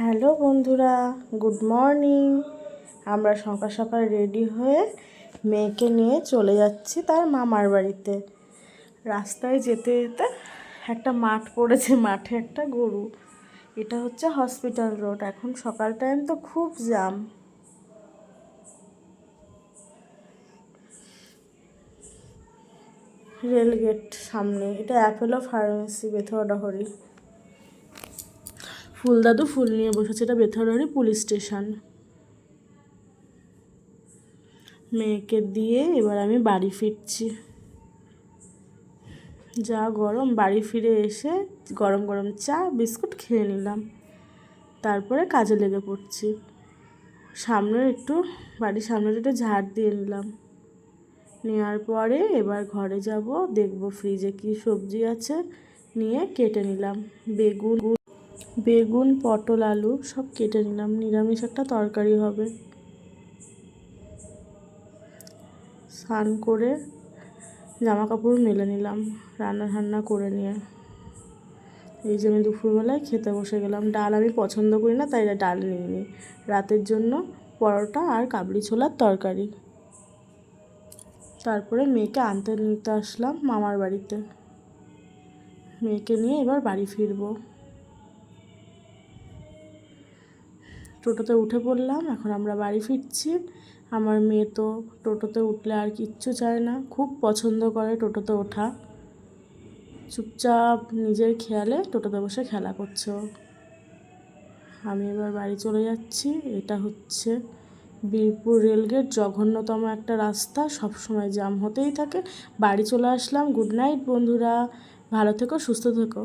Hello বন্ধুরা, good morning. আমরা সকাল সকাল রেডি হয়ে মেয়েকে নিয়ে চলে যাচ্ছি তার মামার বাড়িতে। রাস্তায় যেতে যেতে একটা মাঠ পড়েছে, মাঠে একটা গরু। এটা হচ্ছে হসপিটাল রোড। এখন সকাল টাইম তো খুব জ্যাম। রেলগেট সামনে, এটা অ্যাপোলো ফার্মেসি, বেথুয়াডাহরি। ফুল দাদু ফুল নিয়ে বসেছে, এটা বেথুয়াডাহরি পুলিশ স্টেশন। মেয়েকে দিয়ে এবার আমি বাড়ি ফিরছি। যা গরম, বাড়ি ফিরে এসে গরম গরম চা বিস্কুট খেয়ে নিলাম, তারপরে কাজে লেগে পড়ছি। বাড়ির সামনে একটু ঝাড় দিয়ে নিলাম। নেওয়ার পরে এবার ঘরে যাব, দেখব ফ্রিজে কি সবজি আছে, নিয়ে কেটে নিলাম। বেগুন পটল আলু সব কেটে নিলাম, নিরামিষ একটা তরকারি হবে। স্নান করে জামা কাপড় মেলে নিলাম, রান্না করে নিয়ে এই যে আমি দুপুরবেলায় খেতে বসে গেলাম। ডাল আমি পছন্দ করি না, তাই ডাল নিইনি। রাতের জন্য পরোটা আর কাবলি ছোলার তরকারি। তারপরে মেয়েকে নিতে আসলাম মামার বাড়িতে। মেয়েকে নিয়ে এবার বাড়ি ফিরবো। টোটোতে উঠে পড়লাম, এখন আমরা বাড়ি ফিরছি। আমার মেয়ে তো টোটোতে উঠলে আর কিচ্ছু চায় না, খুব পছন্দ করে টোটোতে ওঠা। চুপচাপ নিজের খেয়ালে টোটোতে বসে খেলা করছে। আমি এবার বাড়ি চলে যাচ্ছি। এটা হচ্ছে বীরপুর রেলগেট, জঘন্যতম একটা রাস্তা, সবসময় জ্যাম হতেই থাকে। বাড়ি চলে আসলাম। গুড নাইট বন্ধুরা, ভালো থেকো, সুস্থ থেকো।